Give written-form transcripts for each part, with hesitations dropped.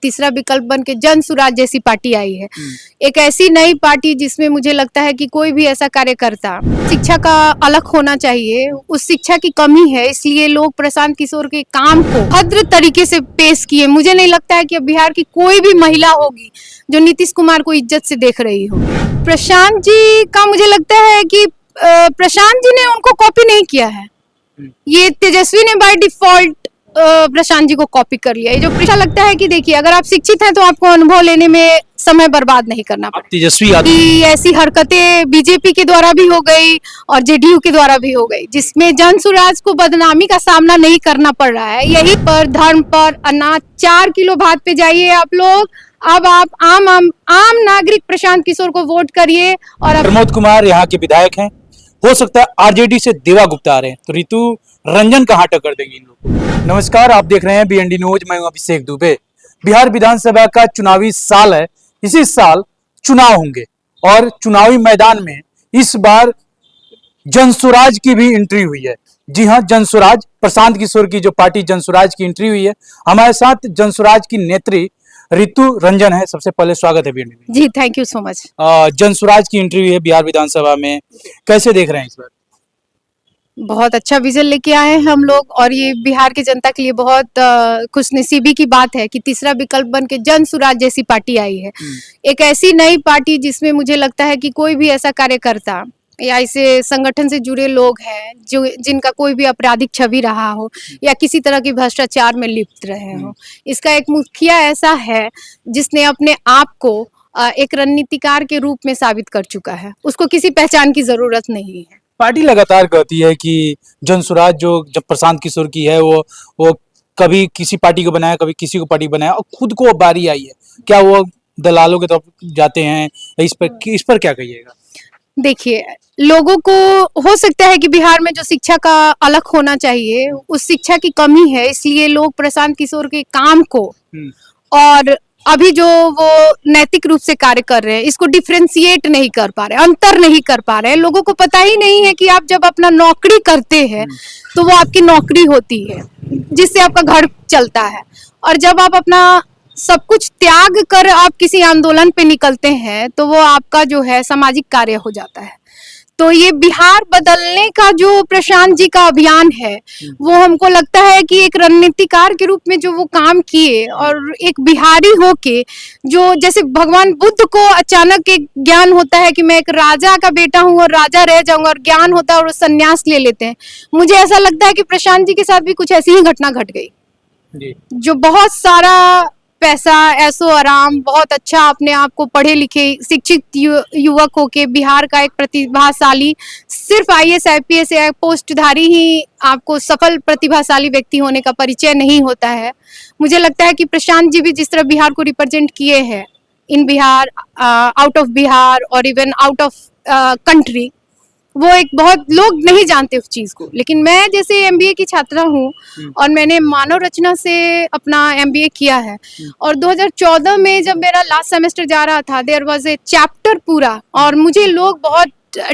तीसरा विकल्प बन के जन सुराज जैसी पार्टी आई है। एक ऐसी नई पार्टी जिसमें मुझे लगता है कि कोई भी ऐसा कार्यकर्ता शिक्षा का अलग होना चाहिए, उस शिक्षा की कमी है, इसलिए लोग प्रशांत किशोर के काम को भद्र तरीके से पेश किए। मुझे नहीं लगता है कि अब बिहार की कोई भी महिला होगी जो नीतीश कुमार को इज्जत से देख रही हो। प्रशांत जी का मुझे लगता है कि प्रशांत जी ने उनको कॉपी नहीं किया है, ये तेजस्वी ने बाय डिफॉल्ट प्रशांत जी को कॉपी कर लिया। ये जो पीछा लगता है कि देखिए, अगर आप शिक्षित हैं तो आपको अनुभव लेने में समय बर्बाद नहीं करना पड़ेगा। तेजस्वी कि ऐसी हरकतें बीजेपी के द्वारा भी हो गई और जेडीयू के द्वारा भी हो गई, जिसमें जन सुराज को बदनामी का सामना नहीं करना पड़ रहा है। यही पर धर्म पर अनाज 4 किलो भात पे जाइए आप लोग। अब आप आम नागरिक प्रशांत किशोर को वोट करिए। और प्रमोद कुमार यहाँ के विधायक हैं, हो सकता है आरजेडी से देवा गुप्ता आ रहे हैं, तो ऋतु रंजन कहाँ टक्कर देंगी इन लोगों को। नमस्कार, आप देख रहे हैं बीएनडी न्यूज, मैं हूं अभिषेक दुबे। बिहार विधानसभा का चुनावी साल है, इसी साल चुनाव होंगे और चुनावी मैदान में इस बार जनसुराज की भी एंट्री हुई है। जी हां, जनसुराज प्रशांत किशोर की जो पार्टी जनसुराज की एंट्री हुई है। हमारे साथ जनसुराज की नेत्री ऋतु रंजन है। सबसे पहले स्वागत है बीएनडी में। जी, thank you so much. Jansuraaj की एंट्री हुई है बिहार विधानसभा में, कैसे देख रहे हैं इस बार? बहुत अच्छा विजन लेके आए हैं हम लोग, और ये बिहार की जनता के लिए बहुत खुशनसीबी की बात है कि तीसरा विकल्प बन के जन सुराज जैसी पार्टी आई है। एक ऐसी नई पार्टी जिसमें मुझे लगता है कि कोई भी ऐसा कार्यकर्ता या ऐसे संगठन से जुड़े लोग हैं जो जिनका कोई भी आपराधिक छवि रहा हो या किसी तरह की भ्रष्टाचार में लिप्त रहे हो। इसका एक मुखिया ऐसा है जिसने अपने आप को एक रणनीतिकार के रूप में साबित कर चुका है, उसको किसी पहचान की जरूरत नहीं है। पार्टी लगातार कहती है कि जनसुराज जो जब प्रशांत किशोर की है वो कभी किसी पार्टी को बनाया, कभी किसी को पार्टी बनाया, और खुद को बारी आई है। क्या वो दलालों के तरफ जाते हैं? इस पर क्या कहिएगा? देखिए, लोगों को हो सकता है कि बिहार में जो शिक्षा का अलग होना चाहिए, उस शिक्षा की कमी है, इसलिए लोग प्रशांत किशोर के काम को और अभी जो वो नैतिक रूप से कार्य कर रहे हैं इसको डिफरेंशिएट नहीं कर पा रहे, अंतर नहीं कर पा रहे हैं। लोगों को पता ही नहीं है कि आप जब अपना नौकरी करते हैं तो वो आपकी नौकरी होती है जिससे आपका घर चलता है, और जब आप अपना सब कुछ त्याग कर आप किसी आंदोलन पे निकलते हैं तो वो आपका जो है सामाजिक कार्य हो जाता है। तो ये बिहार बदलने का जो प्रशांत जी का अभियान है वो हमको लगता है कि एक रणनीतिकार के रूप में जो वो काम किए, और एक बिहारी होके जो जैसे भगवान बुद्ध को अचानक एक ज्ञान होता है कि मैं एक राजा का बेटा हूँ और राजा रह जाऊंगा, और ज्ञान होता है और संन्यास ले लेते हैं। मुझे ऐसा लगता है कि प्रशांत जी के साथ भी कुछ ऐसी ही घटना घट गई, जो बहुत सारा पैसा, ऐसो आराम, बहुत अच्छा अपने आप को पढ़े लिखे शिक्षित युवक होके बिहार का एक प्रतिभाशाली, सिर्फ आईएएस आईपीएस या पोस्टधारी ही आपको सफल प्रतिभाशाली व्यक्ति होने का परिचय नहीं होता है। मुझे लगता है कि प्रशांत जी भी जिस तरह बिहार को रिप्रेजेंट किए हैं इन बिहार, आउट ऑफ बिहार और इवन आउट ऑफ कंट्री, वो एक बहुत लोग नहीं जानते उस चीज को। लेकिन मैं जैसे एमबीए की छात्रा हूँ और मैंने मानव रचना से अपना एमबीए किया है, और 2014 में जब मेरा लास्ट सेमेस्टर जा रहा था, देयर वाज ए चैप्टर पूरा, और मुझे लोग बहुत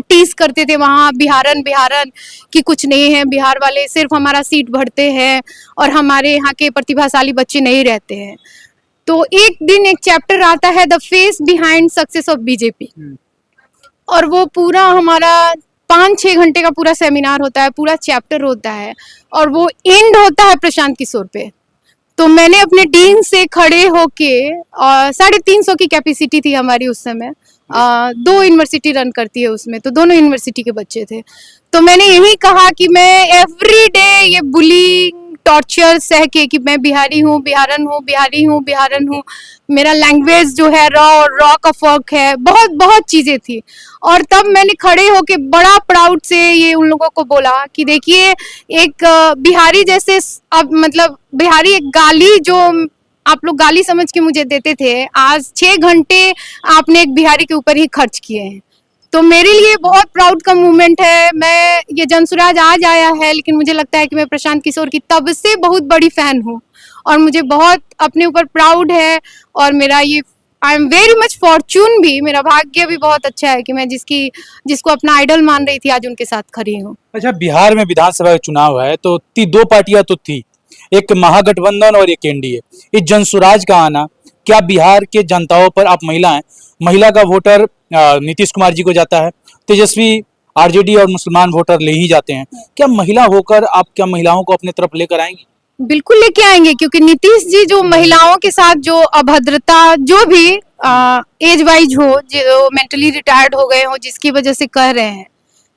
टीज करते थे वहाँ, बिहारन कि कुछ नहीं है, बिहार वाले सिर्फ हमारा सीट भरते हैं और हमारे यहाँ के प्रतिभाशाली बच्चे नहीं रहते हैं। तो एक दिन एक चैप्टर आता है, the face behind success of BJP, और वो पूरा हमारा 5-6 घंटे का पूरा सेमिनार होता है, पूरा चैप्टर होता है, और वो एंड होता है प्रशांत किशोर पे। तो मैंने अपने डीन से खड़े होके, 350 की कैपेसिटी थी हमारी उस समय, 2 यूनिवर्सिटी रन करती है उसमें, तो दोनों यूनिवर्सिटी के बच्चे थे। तो मैंने यही कहा कि मैं एवरी डे ये बुलिंग टॉर्चर सह के कि मैं बिहारी हूँ, बिहारन हूँ, मेरा लैंग्वेज जो है रॉ का फर्क है, बहुत चीजें थी। और तब मैंने खड़े होके बड़ा प्राउड से ये उन लोगों को बोला कि देखिए, एक बिहारी जैसे, अब मतलब बिहारी एक गाली जो आप लोग गाली समझ के मुझे देते थे, आज 6 घंटे आपने एक बिहारी के ऊपर ही खर्च किए हैं। तो मेरे लिए बहुत प्राउड का मूवमेंट है। मैं ये जनसुराज आज आया है, लेकिन मुझे लगता है कि मैं प्रशांत किशोर की तब से बहुत बड़ी फैन हूँ, और मुझे बहुत अपने ऊपर प्राउड है, और मेरा ये आई एम वेरी मच फॉर्चून भी, मेरा भाग्य भी बहुत अच्छा है कि मैं जिसको अपना आइडल मान रही थी आज उनके साथ खड़ी हूँ। अच्छा, बिहार में विधानसभा का चुनाव है तो 2 पार्टियां तो थी, एक महागठबंधन और एक एनडीए। इस जनसुराज का आना क्या बिहार के जनताओं पर, आप महिला हैं, महिला का वोटर नीतीश कुमार जी को जाता है, तेजस्वी आरजेडी और मुसलमान वोटर ले ही जाते हैं, क्या महिला होकर आप क्या महिलाओं को अपने तरफ लेकर आएंगी? बिल्कुल लेके आएंगे, क्योंकि नीतीश जी जो महिलाओं के साथ जो अभद्रता, जो भी एज वाइज हो, जो मेंटली रिटायर्ड हो गए हो, जिसकी वजह से कह रहे हैं,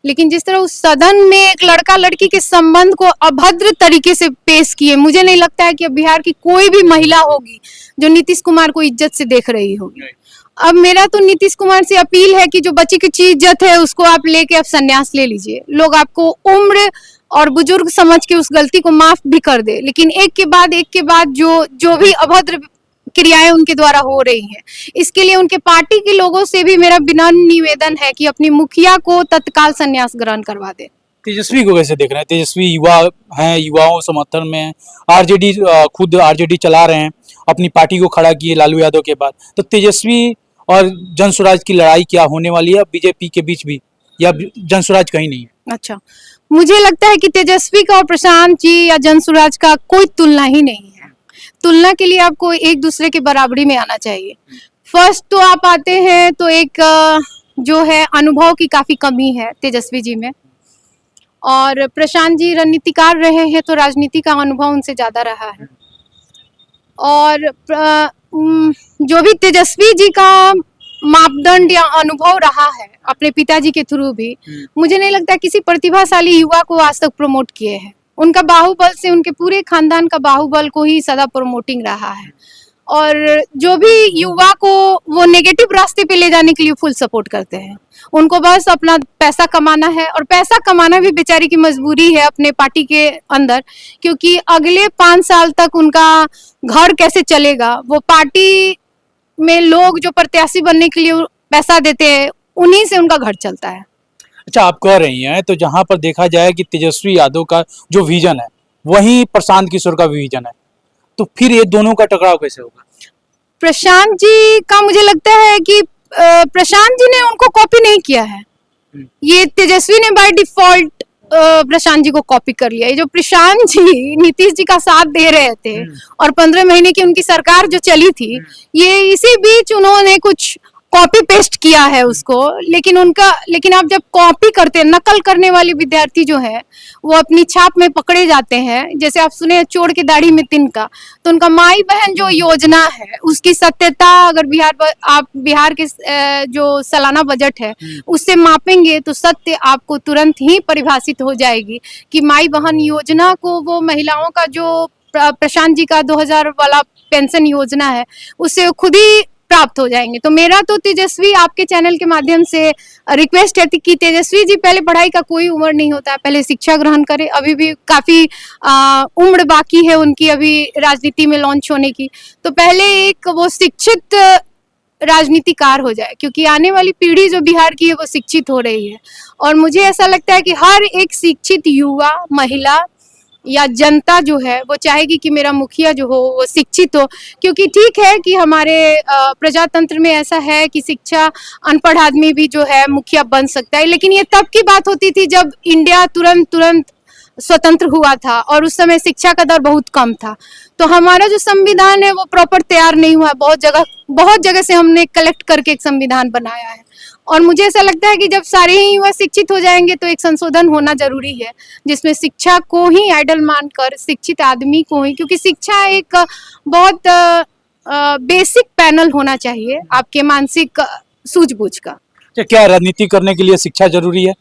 लेकिन जिस तरह उस सदन में एक लड़का लड़की के संबंध को अभद्र तरीके से पेश किए, मुझे नहीं लगता है कि अब बिहार की कोई भी महिला होगी जो नीतीश कुमार को इज्जत से देख रही होगी। अब मेरा तो नीतीश कुमार से अपील है कि जो बच्ची की इज्जत है उसको आप लेके अब संन्यास ले लीजिए। लोग आपको उम्र और बुजुर्ग समझ के उस गलती को माफ भी कर दे, लेकिन एक के बाद जो भी अभद्र क्रियाएं उनके द्वारा हो रही हैं, इसके लिए उनके पार्टी के लोगों से भी मेरा विनम्र निवेदन है कि अपनी मुखिया को तत्काल संन्यास ग्रहण करवा दे। तेजस्वी को कैसे देख रहे हैं? तेजस्वी युवा हैं, युवाओं समर्थन में हैं, आरजेडी खुद आरजेडी चला रहे हैं, अपनी पार्टी को खड़ा किए लालू यादव के बाद, तो तेजस्वी और जनसुराज की लड़ाई क्या होने वाली है बीजेपी के बीच भी, या जनसुराज कहीं नहीं है? अच्छा, मुझे लगता है कि तेजस्वी का और प्रशांत जी या जनसुराज का कोई तुलना ही नहीं है। तुलना के लिए आपको एक दूसरे के बराबरी में आना चाहिए। फर्स्ट तो आप आते हैं तो एक जो है अनुभव की काफी कमी है तेजस्वी जी में, और प्रशांत जी रणनीतिकार रहे हैं तो राजनीति का अनुभव उनसे ज्यादा रहा है। और जो भी तेजस्वी जी का मापदंड या अनुभव रहा है अपने पिताजी के थ्रू भी, मुझे नहीं लगता किसी प्रतिभाशाली युवा को आज तक प्रमोट किए हैं। उनका बाहुबल से उनके पूरे खानदान का बाहुबल को ही सदा प्रमोटिंग रहा है, और जो भी युवा को वो नेगेटिव रास्ते पे ले जाने के लिए फुल सपोर्ट करते हैं। उनको बस अपना पैसा कमाना है, और पैसा कमाना भी बेचारी की मजबूरी है अपने पार्टी के अंदर, क्योंकि अगले 5 साल तक उनका घर कैसे चलेगा, वो पार्टी में लोग जो प्रत्याशी बनने के लिए पैसा देते हैं उन्हीं से उनका घर चलता है। अच्छा, आप कह रही हैं, तो जहां पर देखा जाए कि तेजस्वी यादव का जो विजन है वही प्रशांत किशोर का विजन है, तो फिर ये दोनों का टकराव कैसे होगा? प्रशांत जी का मुझे लगता है कि प्रशांत जी ने उनको कॉपी नहीं किया है, ये तेजस्वी ने बाय डिफॉल्ट प्रशांत जी को कॉपी कर लिया। ये जो प्रशांत जी नीतीश जी का साथ दे रहे थे और 15 महीने की उनकी सरकार जो चली थी, ये इसी बीच उन्होंने कुछ कॉपी पेस्ट किया है उसको, लेकिन आप जब कॉपी करते हैं, नकल करने वाले विद्यार्थी जो है वो अपनी छाप में पकड़े जाते हैं। जैसे आप सुने चोर के दाढ़ी में तिनका, तो उनका माई बहन जो योजना है उसकी सत्यता अगर आप बिहार के जो सालाना बजट है उससे मापेंगे तो सत्य आपको तुरंत ही परिभाषित हो जाएगी कि माई बहन योजना को, वो महिलाओं का जो प्रशांत जी का 2000 वाला पेंशन योजना है, उससे खुद ही प्राप्त हो जाएंगे। तो मेरा तो तेजस्वी आपके चैनल के माध्यम से रिक्वेस्ट है कि तेजस्वी जी, पहले पढ़ाई का कोई उम्र नहीं होता है, पहले शिक्षा ग्रहण करें। अभी भी काफी उम्र बाकी है उनकी अभी राजनीति में लॉन्च होने की, तो पहले एक वो शिक्षित राजनीतिकार हो जाए, क्योंकि आने वाली पीढ़ी जो बिहार की है वो शिक्षित हो रही है। और मुझे ऐसा लगता है कि हर एक शिक्षित युवा, महिला या जनता जो है वो चाहेगी कि मेरा मुखिया जो हो वो शिक्षित हो, क्योंकि ठीक है कि हमारे प्रजातंत्र में ऐसा है कि शिक्षा अनपढ़ आदमी भी जो है मुखिया बन सकता है, लेकिन ये तब की बात होती थी जब इंडिया तुरंत स्वतंत्र हुआ था और उस समय शिक्षा का दर बहुत कम था। तो हमारा जो संविधान है वो प्रॉपर तैयार नहीं हुआ, बहुत जगह से हमने कलेक्ट करके एक संविधान बनाया है। और मुझे ऐसा लगता है कि जब सारे ही युवा शिक्षित हो जाएंगे तो एक संशोधन होना जरूरी है, जिसमें शिक्षा को ही आइडल मानकर शिक्षित आदमी को ही, क्योंकि शिक्षा एक बहुत बेसिक पैनल होना चाहिए आपके मानसिक सूझबूझ का। क्या राजनीति करने के लिए शिक्षा जरूरी है?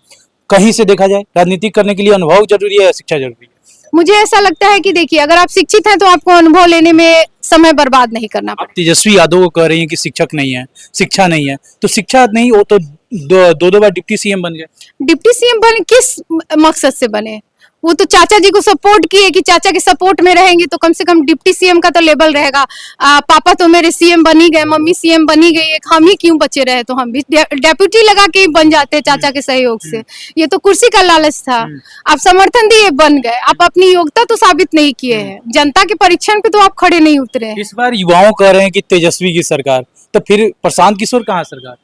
कहीं से देखा जाए राजनीति करने के लिए अनुभव जरूरी है या शिक्षा जरूरी है? मुझे ऐसा लगता है कि देखिए, अगर आप शिक्षित हैं तो आपको अनुभव लेने में समय बर्बाद नहीं करना पड़ेगा। तेजस्वी यादव को कह रही हैं कि शिक्षक नहीं है, शिक्षा नहीं है, तो शिक्षा नहीं, वो तो दो बार डिप्टी सीएम बन गए। डिप्टी सीएम बने किस मकसद से बने? वो तो चाचा जी को सपोर्ट किए कि चाचा के सपोर्ट में रहेंगे तो कम से कम डिप्टी सीएम का तो लेबल रहेगा। पापा तो मेरे सीएम बनी गए, मम्मी सीएम बनी गई, एक हम ही क्यों बचे रहे, तो हम भी डेप्यूटी लगा के ही बन जाते चाचा के सहयोग से। ये तो कुर्सी का लालच था, आप समर्थन दिए बन गए, आप अपनी योग्यता तो साबित नहीं किए हैं, जनता के परीक्षण पे तो आप खड़े नहीं उतरे हैं। इस बार युवाओं कह रहे हैं कि तेजस्वी की सरकार, तो फिर प्रशांत किशोर कहाँ सरकार?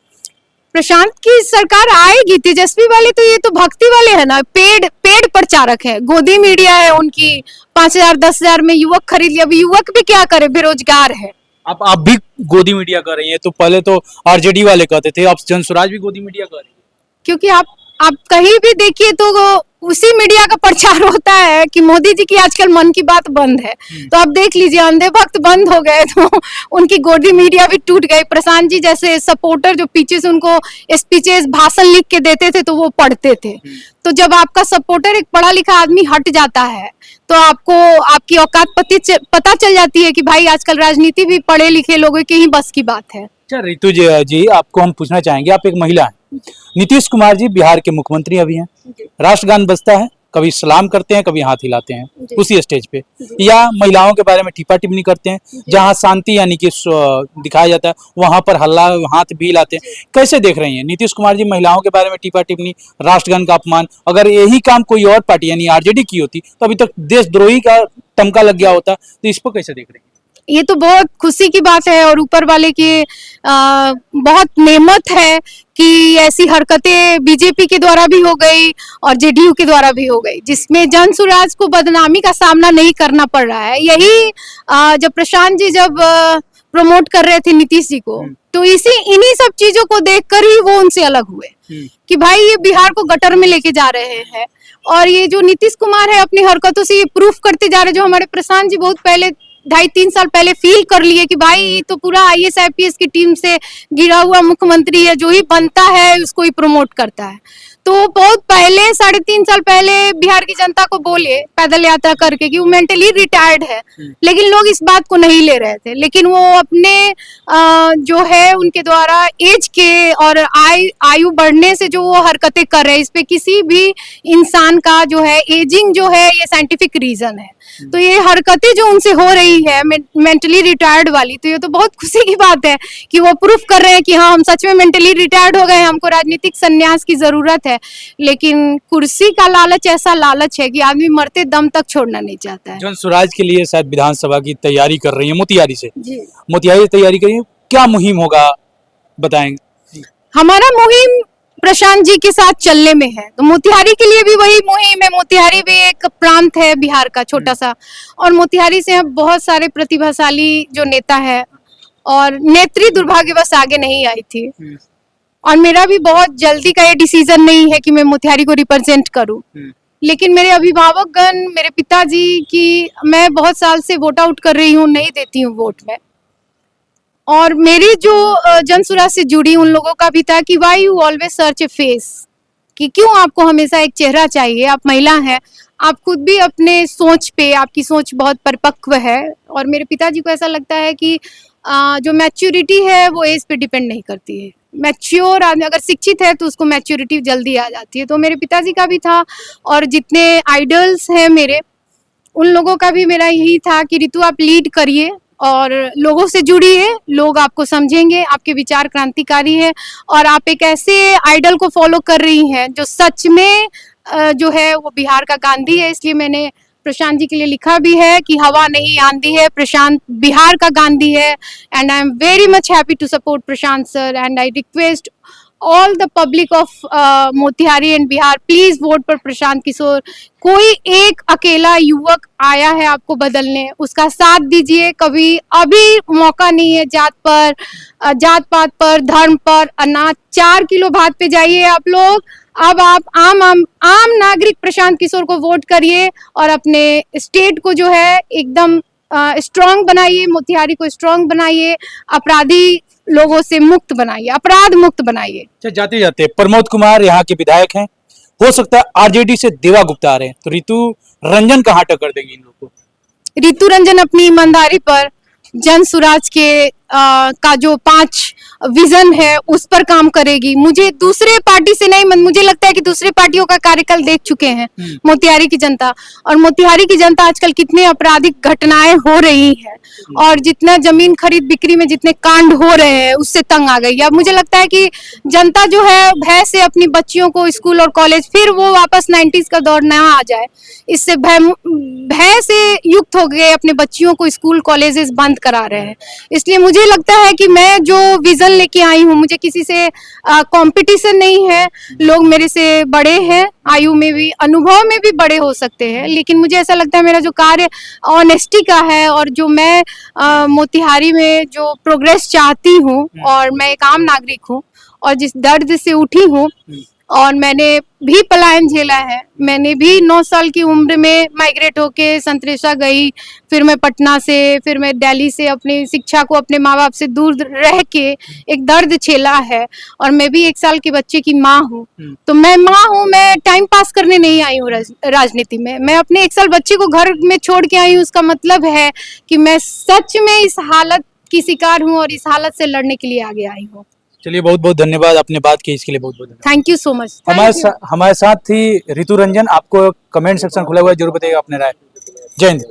प्रशांत की सरकार आएगी। तेजस्वी वाले तो ये तो भक्ति वाले है ना, पेड़ प्रचारक है, गोदी मीडिया है उनकी, 5,000 10,000 में युवक खरीद लिया। अभी युवक भी क्या करे, बेरोजगार है। आप भी गोदी मीडिया कर रही हैं, तो पहले तो आरजेडी वाले कहते थे, अब जन स्वराज भी गोदी मीडिया कर रही है। क्योंकि आप कहीं भी देखिए तो उसी मीडिया का प्रचार होता है कि मोदी जी की आजकल मन की बात बंद है। तो आप देख लीजिए, अंधे भक्त बंद हो गए तो उनकी गोदी मीडिया भी टूट गई। प्रशांत जी जैसे सपोर्टर जो पीछे से उनको स्पीचेस भाषण लिख के देते थे तो वो पढ़ते थे। तो जब आपका सपोर्टर एक पढ़ा लिखा आदमी हट जाता है तो आपको आपकी औकात पता चल जाती है कि भाई आजकल राजनीति भी पढ़े लिखे लोगों के ही बस की बात है। अच्छा रितु जी, आपको हम पूछना चाहेंगे, आप एक महिला हैं, नीतीश कुमार जी बिहार के मुख्यमंत्री अभी हैं, राष्ट्रगान बजता है, कभी सलाम करते हैं, कभी हाथ हिलाते हैं उसी स्टेज पे, या महिलाओं के बारे में टीपा टिप्पणी करते हैं, जहां शांति यानी कि दिखाया जाता है वहां पर हल्ला हाथ भी हिलाते हैं। कैसे देख रही हैं नीतीश कुमार जी महिलाओं के बारे में टीपा टिप्पणी, राष्ट्रगान का अपमान? अगर यही काम कोई और पार्टी यानी आरजेडी की होती तो अभी तक देशद्रोही का तमका लग गया होता, तो इस पर कैसे देख रही हैं? ये तो बहुत खुशी की बात है और ऊपर वाले की बहुत नेमत है कि ऐसी हरकतें बीजेपी के द्वारा भी हो गई और जेडीयू के द्वारा भी हो गई, जिसमें जन स्वराज को बदनामी का सामना नहीं करना पड़ रहा है। यही जब प्रशांत जी जब प्रमोट कर रहे थे नीतीश जी को, तो इन्हीं सब चीजों को देखकर ही वो उनसे अलग हुए कि भाई ये बिहार को गटर में लेके जा रहे हैं। और ये जो नीतीश कुमार है अपनी हरकतों से ये प्रूफ करते जा रहे, जो हमारे प्रशांत जी बहुत पहले 2.5-3 साल पहले फील कर लिए कि भाई तो पूरा IAS IPS की टीम से गिरा हुआ मुख्यमंत्री है, जो ही बनता है उसको ही प्रमोट करता है। तो बहुत पहले 3.5 साल पहले बिहार की जनता को बोले पैदल यात्रा करके कि वो मेंटली रिटायर्ड है, लेकिन लोग इस बात को नहीं ले रहे थे। लेकिन वो अपने जो है उनके द्वारा एज के और आयु बढ़ने से जो वो हरकतें कर रहे हैं, इस पे किसी भी इंसान का जो है एजिंग जो है ये साइंटिफिक रीजन है। तो ये हरकतें जो उनसे हो रही है मेंटली रिटायर्ड वाली, तो ये तो बहुत खुशी की बात है कि वो प्रूफ कर रहे हैं कि हाँ हम सच में मेंटली रिटायर्ड हो गए, हमको राजनीतिक संन्यास की जरूरत है। लेकिन कुर्सी का लालच ऐसा लालच है कि आदमी मरते दम तक छोड़ना नहीं चाहता है। जन स्वराज के लिए शायद विधानसभा की तैयारी कर रही है मोतिहारी से, जी मोतिहारी से तैयारी करिए, क्या मुहिम होगा बताएंगे? हमारा मुहिम प्रशांत जी के साथ चलने में है, तो मोतिहारी के लिए भी वही मुहिम है। मोतिहारी भी एक प्रांत है बिहार का छोटा सा, और मोतिहारी से बहुत सारे प्रतिभाशाली जो नेता है और नेत्री दुर्भाग्यवश आगे नहीं आई थी। और मेरा भी बहुत जल्दी का ये डिसीजन नहीं है कि मैं मोतिहारी को रिप्रेजेंट करूं, लेकिन मेरे अभिभावकगण, मेरे पिताजी की मैं बहुत साल से वोट आउट कर रही हूं, नहीं देती हूं वोट में। और मेरी जो जन स्वराज से जुड़ी उन लोगों का भी था कि why you always search A face, कि क्यों आपको हमेशा एक चेहरा चाहिए, आप महिला हैं, आप खुद भी अपने सोच पे, आपकी सोच बहुत परिपक्व है। और मेरे पिताजी को ऐसा लगता है कि जो मैच्योरिटी है वो एज पे डिपेंड नहीं करती है। मैच्योर आदमी अगर शिक्षित है तो उसको मैच्योरिटी जल्दी आ जाती है। तो मेरे पिताजी का भी था, और जितने आइडल्स हैं मेरे, उन लोगों का भी मेरा यही था कि रितु आप लीड करिए और लोगों से जुड़िए, लोग आपको समझेंगे, आपके विचार क्रांतिकारी है और आप एक ऐसे आइडल को फॉलो कर रही हैं जो सच में जो है वो बिहार का गांधी है। इसलिए मैंने प्रशांत जी के लिए लिखा भी है कि हवा नहीं आंधी है, प्रशांत बिहार का गांधी है। And I am very much happy to support Prashant sir, and I request all the public of Motihari and Bihar, please vote पर प्रशांत किशोर। कोई एक अकेला युवक आया है आपको बदलने, उसका साथ दीजिए। कभी अभी मौका नहीं है जात पात पर, धर्म पर, अनाज 4 किलो भात पे जाइए आप लोग। अब आप आम नागरिक प्रशांत किशोर को वोट करिए और अपने स्टेट को जो है एकदम स्ट्रांग बनाइए, मोतिहारी को स्ट्रांग बनाइए, अपराधी लोगों से मुक्त बनाइए, अपराध मुक्त बनाइए। अच्छा, जाते जाते प्रमोद कुमार यहाँ के विधायक हैं, हो सकता है आरजेडी से देवा गुप्ता आ रहे हैं, तो रितु रंजन कहाँ टक्कर देंगी इन लोगों को? रितु रंजन अपनी ईमानदारी पर, जन स्वराज के का जो 5 विजन है उस पर काम करेगी। मुझे दूसरे पार्टी से नहीं, मुझे लगता है कि दूसरे पार्टियों का कार्यकाल देख चुके हैं मोतिहारी की जनता, और मोतिहारी की जनता आजकल कितने आपराधिक घटनाएं हो रही है और जितना जमीन खरीद बिक्री में जितने कांड हो रहे हैं उससे तंग आ गई है। अब मुझे लगता है कि जनता जो है भय से अपनी बच्चियों को स्कूल और कॉलेज, फिर वो वापस 90s का दौर ना आ जाए, इससे भय से युक्त हो गए, अपने बच्चियों को स्कूल कॉलेजेस बंद करा रहे हैं। इसलिए मुझे मुझे लगता है कि मैं जो विजन लेके आई हूँ, मुझे किसी से कंपटीशन नहीं है। लोग मेरे से बड़े हैं, आयु में भी, अनुभव में भी बड़े हो सकते हैं, लेकिन मुझे ऐसा लगता है मेरा जो कार्य ऑनेस्टी का है और जो मैं मोतिहारी में जो प्रोग्रेस चाहती हूँ, और मैं एक आम नागरिक हूँ और जिस दर्द से उठी हूँ, और मैंने भी पलायन झेला है। मैंने भी 9 साल की उम्र में माइग्रेट होके संतरेसा गई, फिर मैं पटना से, फिर मैं दिल्ली से अपनी शिक्षा को अपने माँ बाप से दूर रह के एक दर्द झेला है। और मैं भी 1 साल के बच्चे की माँ हूँ। तो मैं माँ हूँ, मैं टाइम पास करने नहीं आई हूँ राजनीति में। मैं अपने 1 साल बच्चे को घर में छोड़ के आई हूँ। उसका मतलब है कि मैं सच में इस हालत की शिकार हूँ और इस हालत से लड़ने के लिए आगे आई हूँ। चलिए, बहुत बहुत धन्यवाद, आपने बात की इसके लिए बहुत बहुत धन्यवाद। Thank you so much. हमारे साथ थी रितु रंजन। आपको कमेंट सेक्शन खुला हुआ है, जरूर बताइएगा अपने राय। जय हिंद।